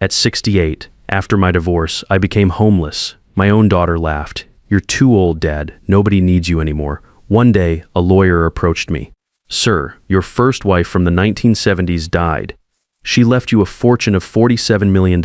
At 68, after my divorce, I became homeless. My own daughter laughed. "You're too old, Dad. Nobody needs you anymore." One day, a lawyer approached me. "Sir, your first wife from the 1970s died. She left you a fortune of $47 million.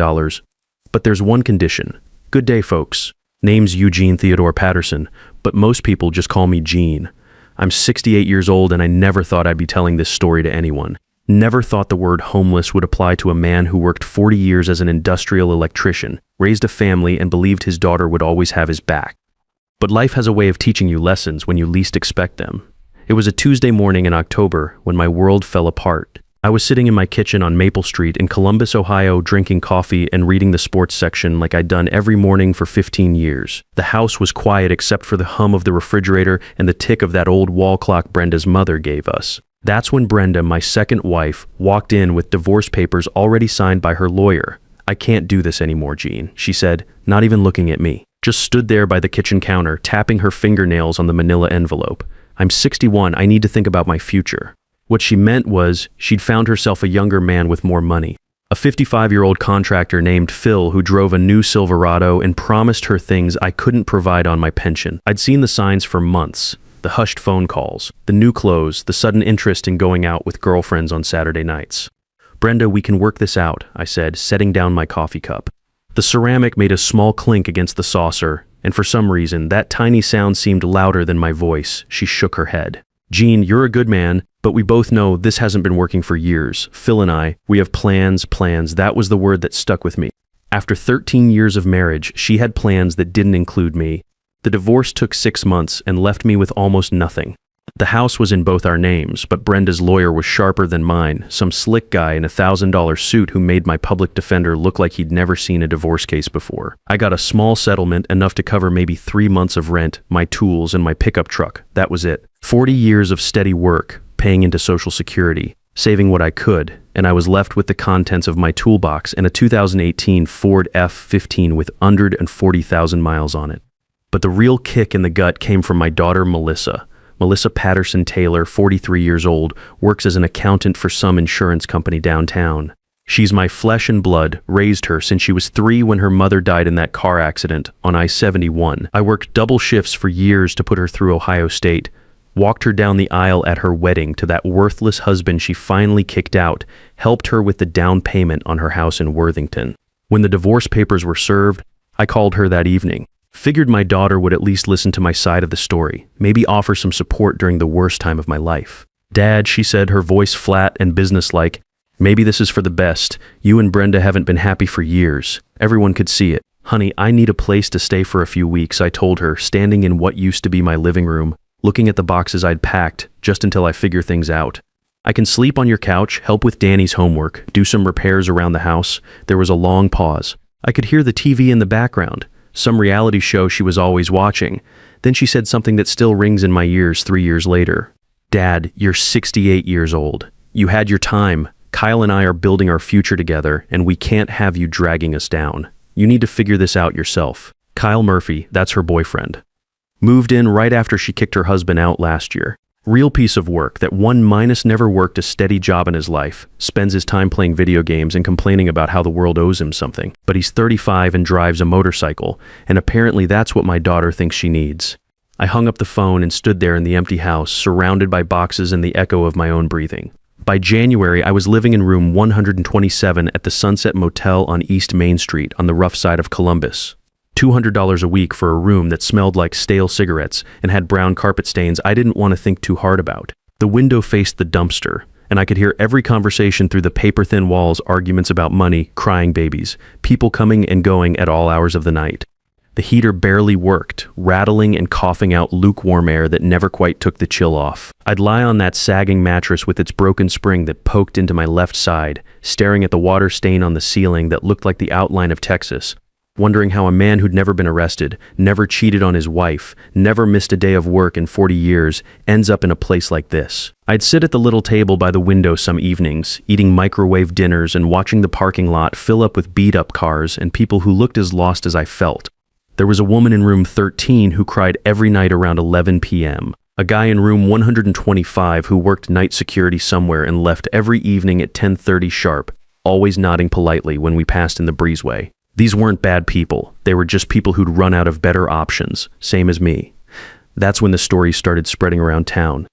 But there's one condition." "Good day, folks. Name's Eugene Theodore Patterson, but most people just call me Gene. I'm 68 years old and I never thought I'd be telling this story to anyone. Never thought the word homeless would apply to a man who worked 40 years as an industrial electrician, raised a family, and believed his daughter would always have his back. But life has a way of teaching you lessons when you least expect them. It was a Tuesday morning in October when my world fell apart. I was sitting in my kitchen on Maple Street in Columbus, Ohio, drinking coffee and reading the sports section like I'd done every morning for 15 years. The house was quiet except for the hum of the refrigerator and the tick of that old wall clock Brenda's mother gave us. That's when Brenda, my second wife, walked in with divorce papers already signed by her lawyer. "I can't do this anymore, Gene," she said, not even looking at me. Just stood there by the kitchen counter, tapping her fingernails on the manila envelope. "I'm 61, I need to think about my future." What she meant was she'd found herself a younger man with more money. A 55-year-old contractor named Phil who drove a new Silverado and promised her things I couldn't provide on my pension. I'd seen the signs for months. The hushed phone calls, the new clothes, the sudden interest in going out with girlfriends on Saturday nights. "Brenda, we can work this out," I said, setting down my coffee cup. The ceramic made a small clink against the saucer, and for some reason, that tiny sound seemed louder than my voice. She shook her head. "Gene, you're a good man, but we both know this hasn't been working for years. Phil and I, we have plans. That was the word that stuck with me. After 13 years of marriage, she had plans that didn't include me. The divorce took 6 months and left me with almost nothing. The house was in both our names, but Brenda's lawyer was sharper than mine, some slick guy in a $1,000 suit who made my public defender look like he'd never seen a divorce case before. I got a small settlement, enough to cover maybe 3 months of rent, my tools, and my pickup truck. That was it. 40 years of steady work, paying into Social Security, saving what I could, and I was left with the contents of my toolbox and a 2018 Ford F-15 with under 40,000 miles on it. But the real kick in the gut came from my daughter, Melissa. Melissa Patterson Taylor, 43 years old, works as an accountant for some insurance company downtown. She's my flesh and blood, raised her since she was 3 when her mother died in that car accident on I-71. I worked double shifts for years to put her through Ohio State, walked her down the aisle at her wedding to that worthless husband she finally kicked out, helped her with the down payment on her house in Worthington. When the divorce papers were served, I called her that evening. Figured my daughter would at least listen to my side of the story, maybe offer some support during the worst time of my life. "Dad," she said, her voice flat and businesslike, "maybe this is for the best. You and Brenda haven't been happy for years. Everyone could see it. Honey, I need a place to stay for a few weeks," I told her, standing in what used to be my living room, looking at the boxes I'd packed, just until I figure things out. "I can sleep on your couch, help with Danny's homework, do some repairs around the house." There was a long pause. I could hear the TV in the background. Some reality show she was always watching. Then she said something that still rings in my ears 3 years later. "Dad, you're 68 years old. You had your time. Kyle and I are building our future together, and we can't have you dragging us down. You need to figure this out yourself." Kyle Murphy, that's her boyfriend. Moved in right after she kicked her husband out last year. Real piece of work that one minus never worked a steady job in his life, spends his time playing video games and complaining about how the world owes him something. But he's 35 and drives a motorcycle, and apparently that's what my daughter thinks she needs. I hung up the phone and stood there in the empty house, surrounded by boxes and the echo of my own breathing. By January, I was living in room 127 at the Sunset Motel on East Main Street on the rough side of Columbus. $200 a week for a room that smelled like stale cigarettes and had brown carpet stains I didn't want to think too hard about. The window faced the dumpster, and I could hear every conversation through the paper-thin walls, arguments about money, crying babies, people coming and going at all hours of the night. The heater barely worked, rattling and coughing out lukewarm air that never quite took the chill off. I'd lie on that sagging mattress with its broken spring that poked into my left side, staring at the water stain on the ceiling that looked like the outline of Texas, wondering how a man who'd never been arrested, never cheated on his wife, never missed a day of work in 40 years, ends up in a place like this. I'd sit at the little table by the window some evenings, eating microwave dinners and watching the parking lot fill up with beat-up cars and people who looked as lost as I felt. There was a woman in room 13 who cried every night around 11 p.m., a guy in room 125 who worked night security somewhere and left every evening at 10:30 sharp, always nodding politely when we passed in the breezeway. These weren't bad people. They were just people who'd run out of better options, same as me. That's when the stories started spreading around town.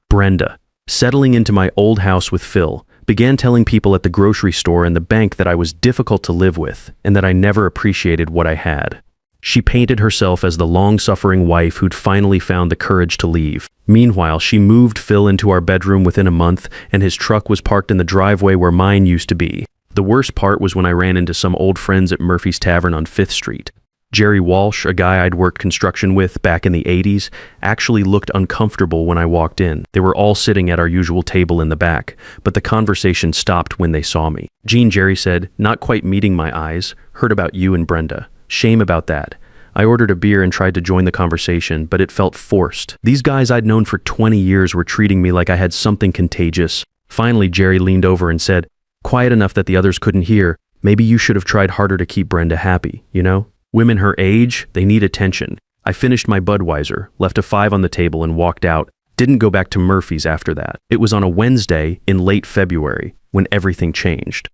Brenda, settling into my old house with Phil, began telling people at the grocery store and the bank that I was difficult to live with and that I never appreciated what I had. She painted herself as the long-suffering wife who'd finally found the courage to leave. Meanwhile, she moved Phil into our bedroom within a month, and his truck was parked in the driveway where mine used to be. The worst part was when I ran into some old friends at Murphy's Tavern on 5th Street. Jerry Walsh, a guy I'd worked construction with back in the 80s, actually looked uncomfortable when I walked in. They were all sitting at our usual table in the back, but the conversation stopped when they saw me. Jerry said, not quite meeting my eyes, heard about you and Brenda. Shame about that. I ordered a beer and tried to join the conversation, but it felt forced. These guys I'd known for 20 years were treating me like I had something contagious. Finally, Jerry leaned over and said, quiet enough that the others couldn't hear, maybe you should have tried harder to keep Brenda happy, you know? Women her age, they need attention. I finished my Budweiser, left a 5 on the table and walked out. Didn't go back to Murphy's after that. It was on a Wednesday in late February when everything changed.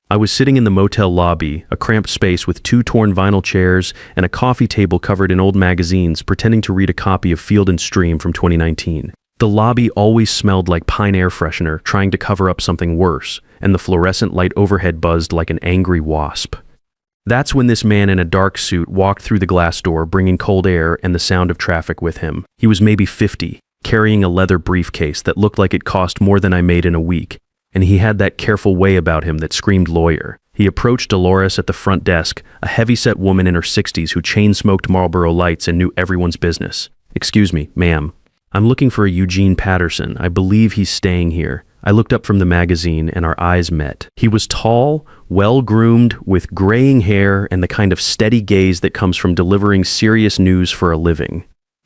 I was sitting in the motel lobby, a cramped space with 2 torn vinyl chairs and a coffee table covered in old magazines, pretending to read a copy of Field and Stream from 2019. The lobby always smelled like pine air freshener, trying to cover up something worse, and the fluorescent light overhead buzzed like an angry wasp. That's when this man in a dark suit walked through the glass door, bringing cold air and the sound of traffic with him. He was maybe 50, carrying a leather briefcase that looked like it cost more than I made in a week, and he had that careful way about him that screamed lawyer. He approached Dolores at the front desk, a heavy-set woman in her 60s who chain-smoked Marlboro Lights and knew everyone's business. Excuse me, ma'am. I'm looking for a Eugene Patterson. I believe he's staying here. I looked up from the magazine and our eyes met. He was tall, well-groomed, with graying hair and the kind of steady gaze that comes from delivering serious news for a living.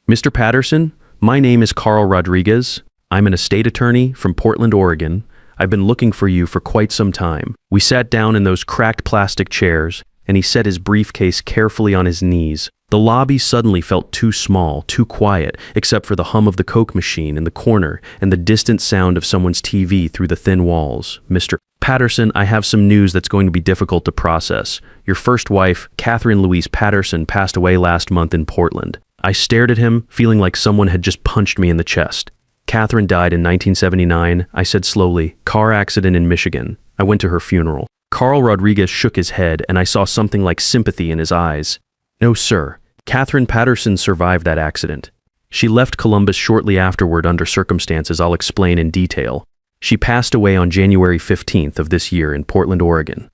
Mr. Patterson, my name is Carl Rodriguez. I'm an estate attorney from Portland, Oregon. I've been looking for you for quite some time. We sat down in those cracked plastic chairs, and he set his briefcase carefully on his knees. The lobby suddenly felt too small, too quiet, except for the hum of the Coke machine in the corner and the distant sound of someone's TV through the thin walls. Mr. Patterson, I have some news that's going to be difficult to process. Your first wife, Catherine Louise Patterson, passed away last month in Portland. I stared at him, feeling like someone had just punched me in the chest. Catherine died in 1979, I said slowly. Car accident in Michigan. I went to her funeral. Carl Rodriguez shook his head, and I saw something like sympathy in his eyes. No, sir. Catherine Patterson survived that accident. She left Columbus shortly afterward under circumstances I'll explain in detail. She passed away on January 15th of this year in Portland, Oregon.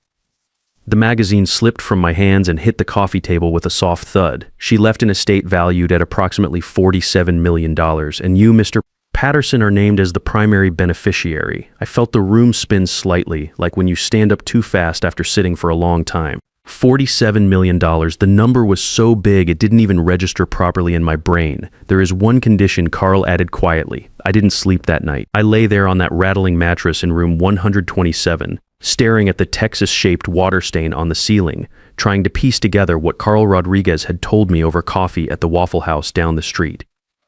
The magazine slipped from my hands and hit the coffee table with a soft thud. She left an estate valued at approximately $47 million, and you, Mr. Patterson, are named as the primary beneficiary. I felt the room spin slightly, like when you stand up too fast after sitting for a long time. $47 million. The number was so big it didn't even register properly in my brain. There is one condition, Carl added quietly. I didn't sleep that night. I lay there on that rattling mattress in room 127, staring at the Texas-shaped water stain on the ceiling, trying to piece together what Carl Rodriguez had told me over coffee at the Waffle House down the street.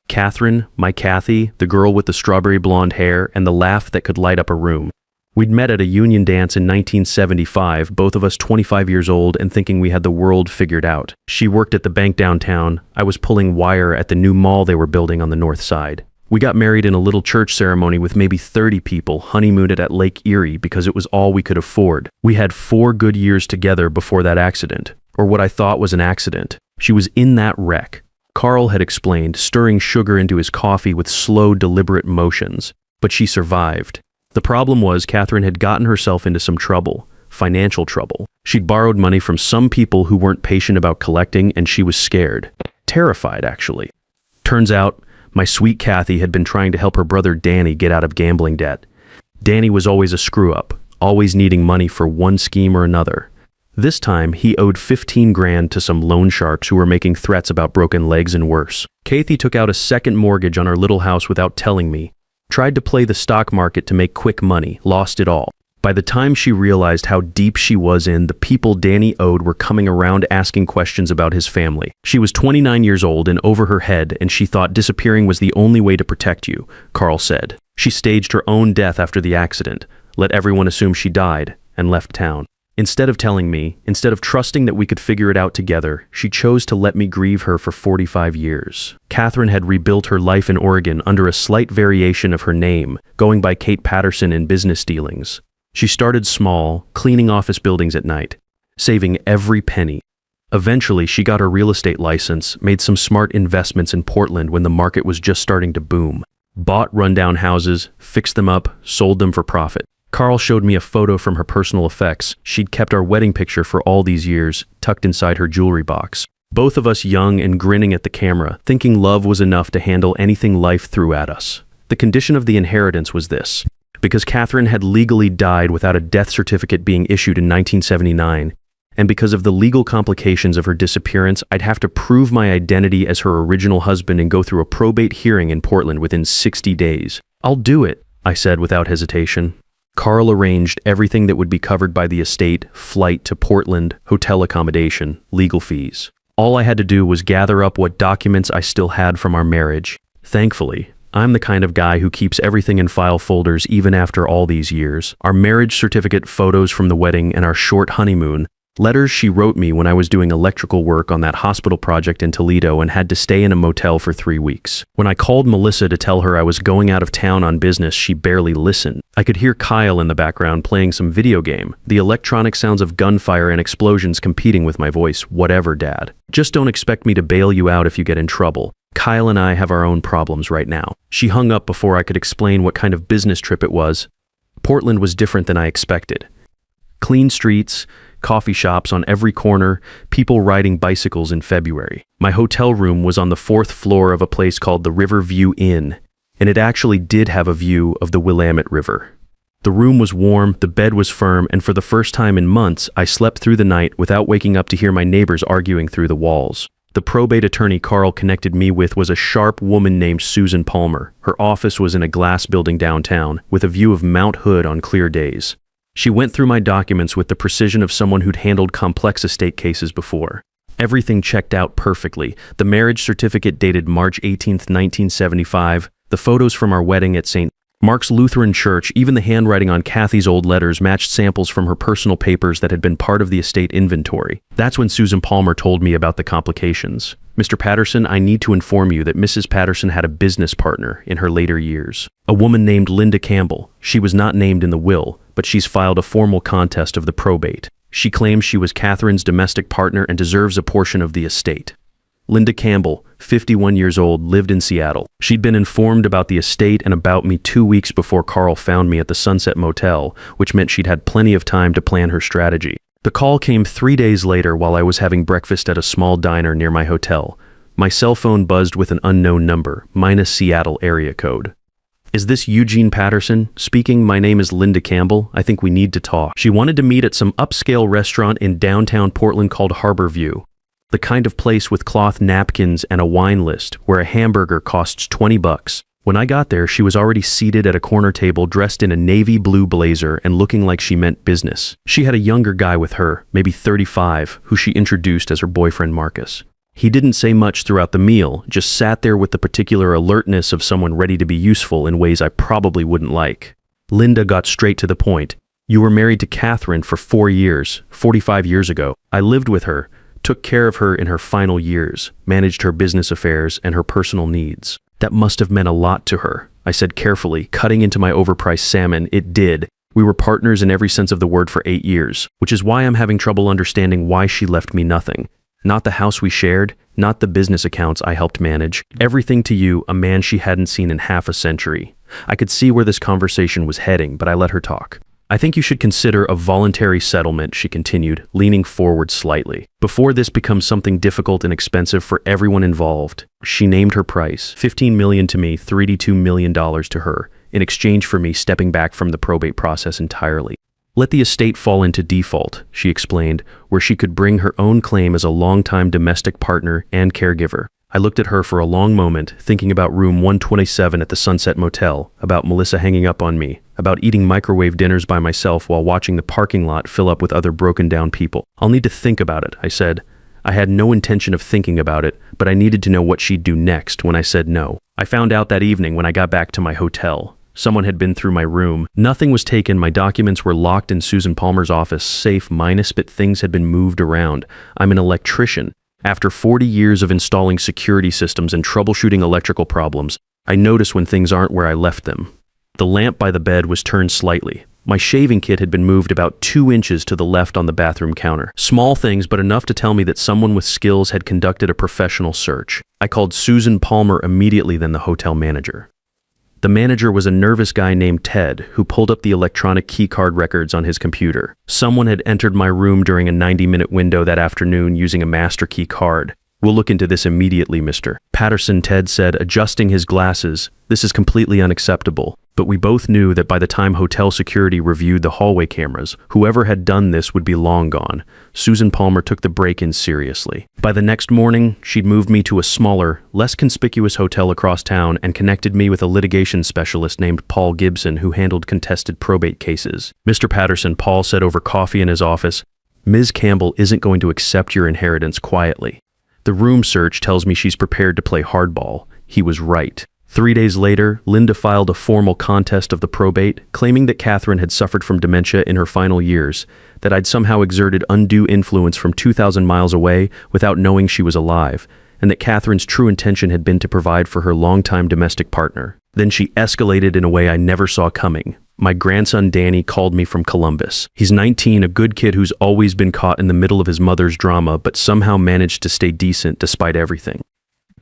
Catherine, my Kathy, the girl with the strawberry blonde hair and the laugh that could light up a room. We'd met at a union dance in 1975, both of us 25 years old and thinking we had the world figured out. She worked at the bank downtown. I was pulling wire at the new mall they were building on the north side. We got married in a little church ceremony with maybe 30 people, honeymooned at Lake Erie because it was all we could afford. We had 4 good years together before that accident, or what I thought was an accident. She was in that wreck. Carl had explained, stirring sugar into his coffee with slow, deliberate motions. But she survived. The problem was Catherine had gotten herself into some trouble, financial trouble. She'd borrowed money from some people who weren't patient about collecting, and she was scared. Terrified, actually. Turns out, my sweet Kathy had been trying to help her brother Danny get out of gambling debt. Danny was always a screw-up, always needing money for one scheme or another. This time, he owed 15 grand to some loan sharks who were making threats about broken legs and worse. Kathy took out a second mortgage on our little house without telling me. Tried to play the stock market to make quick money, lost it all. By the time she realized how deep she was in, the people Danny owed were coming around asking questions about his family. She was 29 years old and over her head, and she thought disappearing was the only way to protect you, Carl said. She staged her own death after the accident, let everyone assume she died, and left town. Instead of telling me, instead of trusting that we could figure it out together, she chose to let me grieve her for 45 years. Catherine had rebuilt her life in Oregon under a slight variation of her name, going by Kate Patterson in business dealings. She started small, cleaning office buildings at night, saving every penny. Eventually, she got her real estate license, made some smart investments in Portland when the market was just starting to boom. Bought rundown houses, fixed them up, sold them for profit. Carl showed me a photo from her personal effects. She'd kept our wedding picture for all these years, tucked inside her jewelry box. Both of us young and grinning at the camera, thinking love was enough to handle anything life threw at us. The condition of the inheritance was this. Because Catherine had legally died without a death certificate being issued in 1979, and because of the legal complications of her disappearance, I'd have to prove my identity as her original husband and go through a probate hearing in Portland within 60 days. "I'll do it," I said without hesitation. Carl arranged everything that would be covered by the estate, flight to Portland, hotel accommodation, legal fees. All I had to do was gather up what documents I still had from our marriage. Thankfully, I'm the kind of guy who keeps everything in file folders even after all these years. Our marriage certificate, photos from the wedding, and our short honeymoon, letters she wrote me when I was doing electrical work on that hospital project in Toledo and had to stay in a motel for 3 weeks. When I called Melissa to tell her I was going out of town on business, she barely listened. I could hear Kyle in the background playing some video game, the electronic sounds of gunfire and explosions competing with my voice. "Whatever, Dad. Just don't expect me to bail you out if you get in trouble. Kyle and I have our own problems right now." She hung up before I could explain what kind of business trip it was. Portland was different than I expected. Clean streets, coffee shops on every corner, people riding bicycles in February. My hotel room was on the 4th floor of a place called the Riverview Inn, and it actually did have a view of the Willamette River. The room was warm, the bed was firm, and for the first time in months, I slept through the night without waking up to hear my neighbors arguing through the walls. The probate attorney Carl connected me with was a sharp woman named Susan Palmer. Her office was in a glass building downtown, with a view of Mount Hood on clear days. She went through my documents with the precision of someone who'd handled complex estate cases before. Everything checked out perfectly. The marriage certificate dated March 18th, 1975, the photos from our wedding at St. Mark's Lutheran Church, even the handwriting on Kathy's old letters matched samples from her personal papers that had been part of the estate inventory. That's when Susan Palmer told me about the complications. "Mr. Patterson, I need to inform you that Mrs. Patterson had a business partner in her later years. A woman named Linda Campbell. She was not named in the will, but she's filed a formal contest of the probate. She claims she was Catherine's domestic partner and deserves a portion of the estate." Linda Campbell, 51 years old, lived in Seattle. She'd been informed about the estate and about me 2 weeks before Carl found me at the Sunset Motel, which meant she'd had plenty of time to plan her strategy. The call came 3 days later while I was having breakfast at a small diner near my hotel. My cell phone buzzed with an unknown number, minus Seattle area code. "Is this Eugene Patterson? Speaking, my name is Linda Campbell. I think we need to talk." She wanted to meet at some upscale restaurant in downtown Portland called Harbor View. The kind of place with cloth napkins and a wine list where a hamburger costs $20. When I got there, she was already seated at a corner table dressed in a navy blue blazer and looking like she meant business. She had a younger guy with her, maybe 35, who she introduced as her boyfriend Marcus. He didn't say much throughout the meal, just sat there with the particular alertness of someone ready to be useful in ways I probably wouldn't like. Linda got straight to the point. "You were married to Catherine for 4 years, 45 years ago. I lived with her, took care of her in her final years, managed her business affairs and her personal needs. That must have meant a lot to her," I said carefully, cutting into my overpriced salmon. "It did. We were partners in every sense of the word for 8 years, which is why I'm having trouble understanding why she left me nothing. Not the house we shared, not the business accounts I helped manage. Everything to you, a man she hadn't seen in half a century." I could see where this conversation was heading, but I let her talk. "I think you should consider a voluntary settlement," she continued, leaning forward slightly, "before this becomes something difficult and expensive for everyone involved." She named her price, $15 million to me, $32 million to her, in exchange for me stepping back from the probate process entirely. "Let the estate fall into default," she explained, where she could bring her own claim as a longtime domestic partner and caregiver. I looked at her for a long moment, thinking about room 127 at the Sunset Motel, about Melissa hanging up on me, about eating microwave dinners by myself while watching the parking lot fill up with other broken down people. "I'll need to think about it," I said. I had no intention of thinking about it, but I needed to know what she'd do next when I said no. I found out that evening when I got back to my hotel. Someone had been through my room. Nothing was taken. My documents were locked in Susan Palmer's office, safe minus, but things had been moved around. I'm an electrician. After 40 years of installing security systems and troubleshooting electrical problems, I notice when things aren't where I left them. The lamp by the bed was turned slightly. My shaving kit had been moved about 2 inches to the left on the bathroom counter. Small things, but enough to tell me that someone with skills had conducted a professional search. I called Susan Palmer immediately, then the hotel manager. The manager was a nervous guy named Ted, who pulled up the electronic keycard records on his computer. Someone had entered my room during a 90-minute window that afternoon using a master key card. We'll look into this immediately, Mr. Patterson, Ted said, adjusting his glasses. This is completely unacceptable. But we both knew that by the time hotel security reviewed the hallway cameras, whoever had done this would be long gone. Susan Palmer took the break-in seriously. By the next morning, she'd moved me to a smaller, less conspicuous hotel across town and connected me with a litigation specialist named Paul Gibson who handled contested probate cases. Mr. Patterson, Paul said over coffee in his office, Ms. Campbell isn't going to accept your inheritance quietly. The room search tells me she's prepared to play hardball. He was right. 3 days later, Linda filed a formal contest of the probate, claiming that Catherine had suffered from dementia in her final years, that I'd somehow exerted undue influence from 2,000 miles away without knowing she was alive, and that Catherine's true intention had been to provide for her longtime domestic partner. Then she escalated in a way I never saw coming. My grandson Danny called me from Columbus. He's 19, a good kid who's always been caught in the middle of his mother's drama, but somehow managed to stay decent despite everything.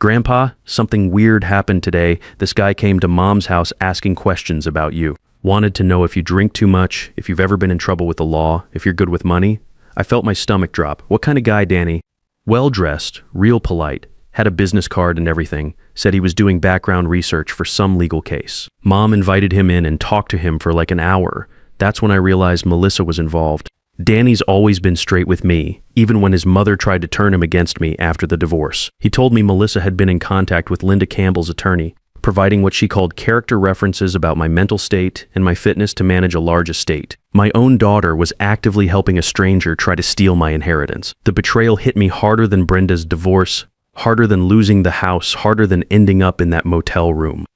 Grandpa, something weird happened today. This guy came to Mom's house asking questions about you. Wanted to know if you drink too much, if you've ever been in trouble with the law, if you're good with money. I felt my stomach drop. What kind of guy, Danny? Well-dressed, real polite, had a business card and everything, said he was doing background research for some legal case. Mom invited him in and talked to him for like an hour. That's when I realized Melissa was involved. Danny's always been straight with me, even when his mother tried to turn him against me after the divorce. He told me Melissa had been in contact with Linda Campbell's attorney, providing what she called character references about my mental state and my fitness to manage a large estate. My own daughter was actively helping a stranger try to steal my inheritance. The betrayal hit me harder than Brenda's divorce, harder than losing the house, harder than ending up in that motel room.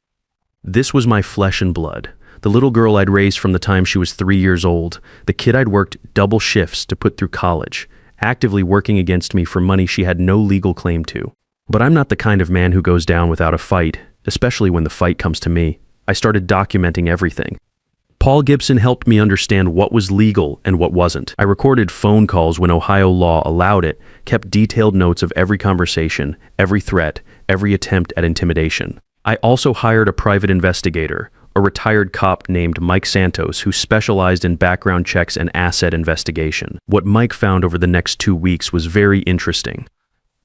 This was my flesh and blood. The little girl I'd raised from the time she was 3 years old, the kid I'd worked double shifts to put through college, actively working against me for money she had no legal claim to. But I'm not the kind of man who goes down without a fight, especially when the fight comes to me. I started documenting everything. Paul Gibson helped me understand what was legal and what wasn't. I recorded phone calls when Ohio law allowed it, kept detailed notes of every conversation, every threat, every attempt at intimidation. I also hired a private investigator, a retired cop named Mike Santos who specialized in background checks and asset investigation. What Mike found over the next 2 weeks was very interesting.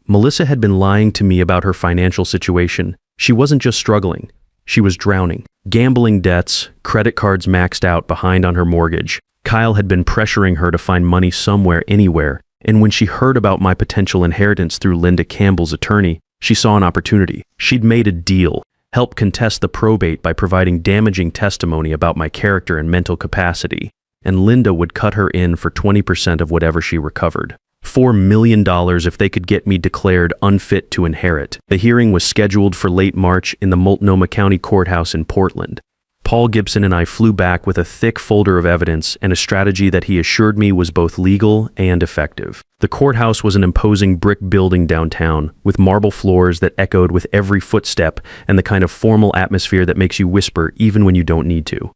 Melissa had been lying to me about her financial situation. She wasn't just struggling, she was drowning. Gambling debts, credit cards maxed out behind on her mortgage. Kyle had been pressuring her to find money somewhere, anywhere, and when she heard about my potential inheritance through Linda Campbell's attorney, she saw an opportunity. She'd made a deal. Help contest the probate by providing damaging testimony about my character and mental capacity, and Linda would cut her in for 20% of whatever she recovered. $4 million if they could get me declared unfit to inherit. The hearing was scheduled for late March in the Multnomah County Courthouse in Portland. Paul Gibson and I flew back with a thick folder of evidence and a strategy that he assured me was both legal and effective. The courthouse was an imposing brick building downtown, with marble floors that echoed with every footstep and the kind of formal atmosphere that makes you whisper even when you don't need to.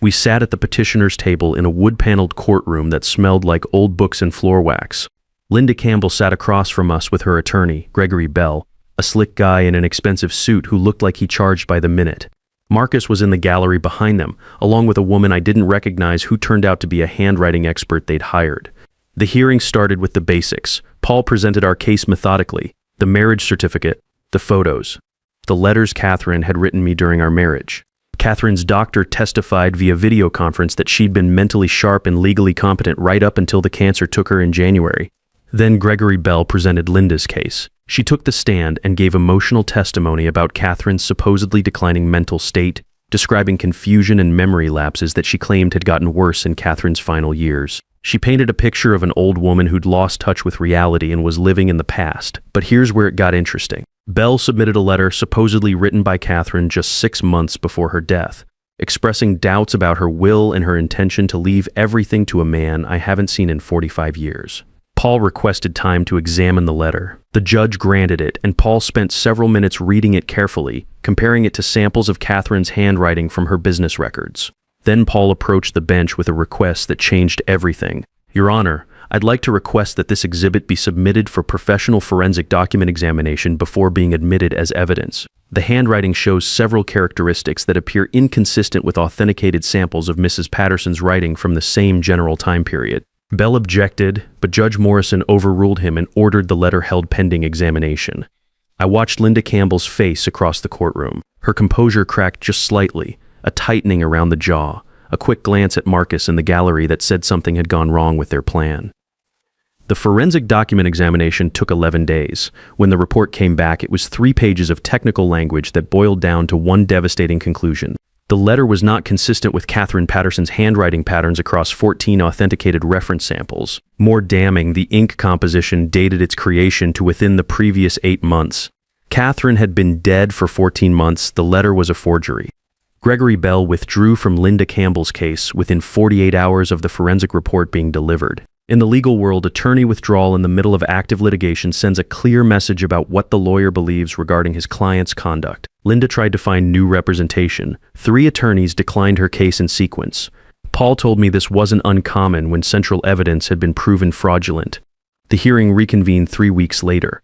We sat at the petitioner's table in a wood-paneled courtroom that smelled like old books and floor wax. Linda Campbell sat across from us with her attorney, Gregory Bell, a slick guy in an expensive suit who looked like he charged by the minute. Marcus was in the gallery behind them, along with a woman I didn't recognize who turned out to be a handwriting expert they'd hired. The hearing started with the basics. Paul presented our case methodically: the marriage certificate, the photos, the letters Catherine had written me during our marriage. Catherine's doctor testified via video conference that she'd been mentally sharp and legally competent right up until the cancer took her in January. Then Gregory Bell presented Linda's case. She took the stand and gave emotional testimony about Catherine's supposedly declining mental state, describing confusion and memory lapses that she claimed had gotten worse in Catherine's final years. She painted a picture of an old woman who'd lost touch with reality and was living in the past. But here's where it got interesting. Bell submitted a letter supposedly written by Catherine just 6 months before her death. expressing doubts about her will and her intention to leave everything to a man I haven't seen in 45 years. Paul requested time to examine the letter. The judge granted it, and Paul spent several minutes reading it carefully, comparing it to samples of Catherine's handwriting from her business records. Then Paul approached the bench with a request that changed everything. "Your Honor, I'd like to request that this exhibit be submitted for professional forensic document examination before being admitted as evidence. The handwriting shows several characteristics that appear inconsistent with authenticated samples of Mrs. Patterson's writing from the same general time period." Bell objected, but Judge Morrison overruled him and ordered the letter held pending examination. I watched Linda Campbell's face across the courtroom. Her composure cracked just slightly, a tightening around the jaw, a quick glance at Marcus in the gallery that said something had gone wrong with their plan. The forensic document examination took 11 days. When the report came back, it was 3 pages of technical language that boiled down to one devastating conclusion. The letter was not consistent with Catherine Patterson's handwriting patterns across 14 authenticated reference samples. More damning, the ink composition dated its creation to within the previous 8 months. Catherine had been dead for 14 months. The letter was a forgery. Gregory Bell withdrew from Linda Campbell's case within 48 hours of the forensic report being delivered. In the legal world, attorney withdrawal in the middle of active litigation sends a clear message about what the lawyer believes regarding his client's conduct. Linda tried to find new representation. 3 attorneys declined her case in sequence. Paul told me this wasn't uncommon when central evidence had been proven fraudulent. The hearing reconvened 3 weeks later.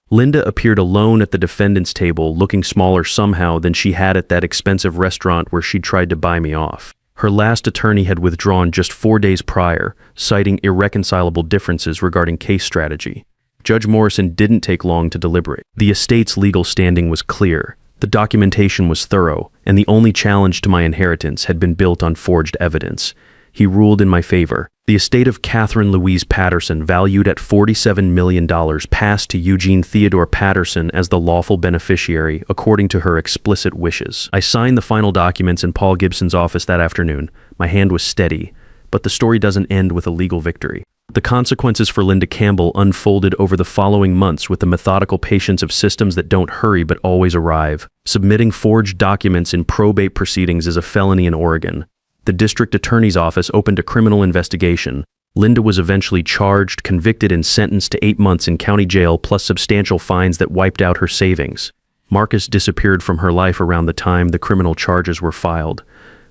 Linda appeared alone at the defendant's table, looking smaller somehow than she had at that expensive restaurant where she'd tried to buy me off. Her last attorney had withdrawn just 4 days prior, citing irreconcilable differences regarding case strategy. Judge Morrison didn't take long to deliberate. The estate's legal standing was clear. The documentation was thorough, and the only challenge to my inheritance had been built on forged evidence. He ruled in my favor. The estate of Catherine Louise Patterson, valued at $47 million, passed to Eugene Theodore Patterson as the lawful beneficiary, according to her explicit wishes. I signed the final documents in Paul Gibson's office that afternoon. My hand was steady, but the story doesn't end with a legal victory. The consequences for Linda Campbell unfolded over the following months with the methodical patience of systems that don't hurry but always arrive. Submitting forged documents in probate proceedings is a felony in Oregon. The district attorney's office opened a criminal investigation. Linda was eventually charged, convicted, and sentenced to 8 months in county jail plus substantial fines that wiped out her savings. Marcus disappeared from her life around the time the criminal charges were filed.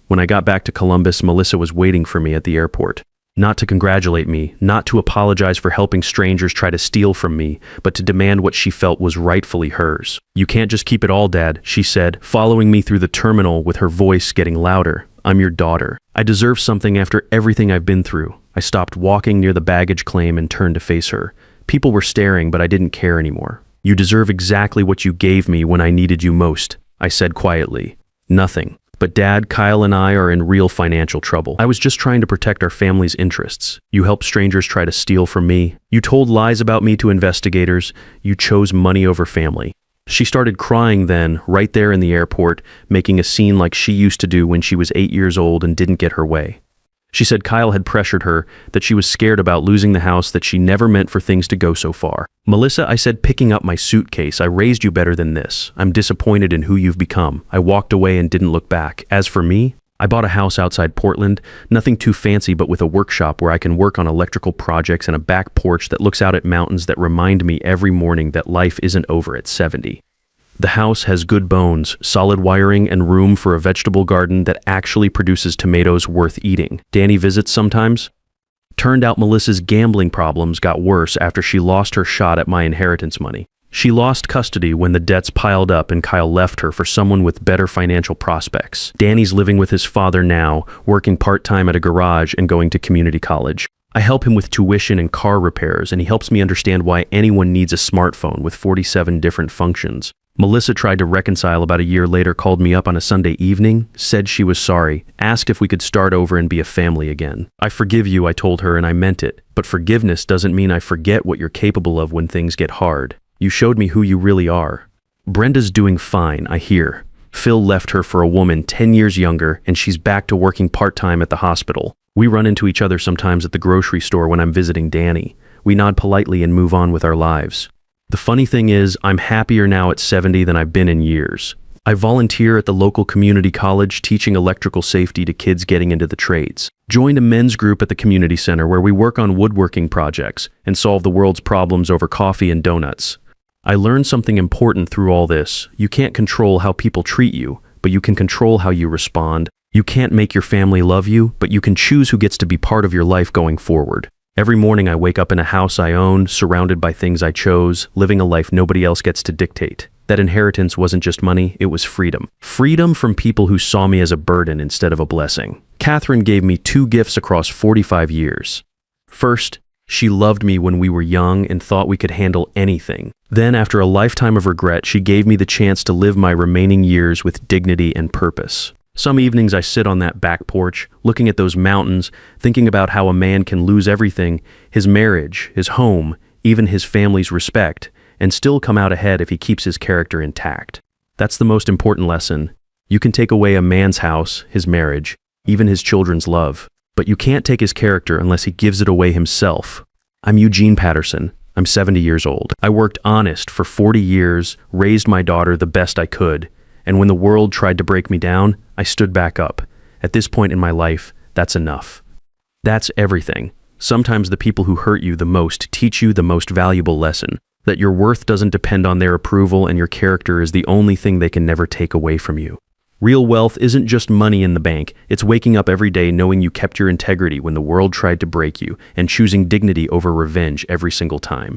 When I got back to Columbus, Melissa was waiting for me at the airport. Not to congratulate me, not to apologize for helping strangers try to steal from me, but to demand what she felt was rightfully hers. "You can't just keep it all, Dad," she said, following me through the terminal with her voice getting louder. "I'm your daughter. I deserve something after everything I've been through." I stopped walking near the baggage claim and turned to face her. People were staring, but I didn't care anymore. "You deserve exactly what you gave me when I needed you most," I said quietly. "Nothing. But Dad, Kyle and I are in real financial trouble. I was just trying to protect our family's interests. You helped strangers try to steal from me. You told lies about me to investigators. You chose money over family." She started crying then, right there in the airport, making a scene like she used to do when she was 8 years old and didn't get her way. She said Kyle had pressured her, that she was scared about losing the house, that she never meant for things to go so far. "Melissa," I said, picking up my suitcase, "I raised you better than this. I'm disappointed in who you've become." I walked away and didn't look back. As for me, I bought a house outside Portland, nothing too fancy but with a workshop where I can work on electrical projects and a back porch that looks out at mountains that remind me every morning that life isn't over at 70. The house has good bones, solid wiring, and room for a vegetable garden that actually produces tomatoes worth eating. Danny visits sometimes. Turned out Melissa's gambling problems got worse after she lost her shot at my inheritance money. She lost custody when the debts piled up and Kyle left her for someone with better financial prospects. Danny's living with his father now, working part-time at a garage and going to community college. I help him with tuition and car repairs, and he helps me understand why anyone needs a smartphone with 47 different functions. Melissa tried to reconcile about a year later, called me up on a Sunday evening, said she was sorry, asked if we could start over and be a family again. "I forgive you," I told her, and I meant it. But forgiveness doesn't mean I forget what you're capable of when things get hard. You showed me who you really are. Brenda's doing fine, I hear. Phil left her for a woman 10 years younger, and she's back to working part-time at the hospital. We run into each other sometimes at the grocery store when I'm visiting Danny. We nod politely and move on with our lives. The funny thing is, I'm happier now at 70 than I've been in years. I volunteer at the local community college teaching electrical safety to kids getting into the trades. Joined a men's group at the community center where we work on woodworking projects and solve the world's problems over coffee and donuts. I learned something important through all this. You can't control how people treat you, but you can control how you respond. You can't make your family love you, but you can choose who gets to be part of your life going forward. Every morning I wake up in a house I own, surrounded by things I chose, living a life nobody else gets to dictate. That inheritance wasn't just money, it was freedom. Freedom from people who saw me as a burden instead of a blessing. Catherine gave me 2 gifts across 45 years. First, she loved me when we were young and thought we could handle anything. Then, after a lifetime of regret, she gave me the chance to live my remaining years with dignity and purpose. Some evenings I sit on that back porch, looking at those mountains, thinking about how a man can lose everything, his marriage, his home, even his family's respect, and still come out ahead if he keeps his character intact. That's the most important lesson. You can take away a man's house, his marriage, even his children's love, but you can't take his character unless he gives it away himself. I'm Eugene Patterson. I'm 70 years old. I worked honest for 40 years, raised my daughter the best I could, and when the world tried to break me down, I stood back up. At this point in my life, that's enough. That's everything. Sometimes the people who hurt you the most teach you the most valuable lesson, that your worth doesn't depend on their approval and your character is the only thing they can never take away from you. Real wealth isn't just money in the bank, it's waking up every day knowing you kept your integrity when the world tried to break you and choosing dignity over revenge every single time.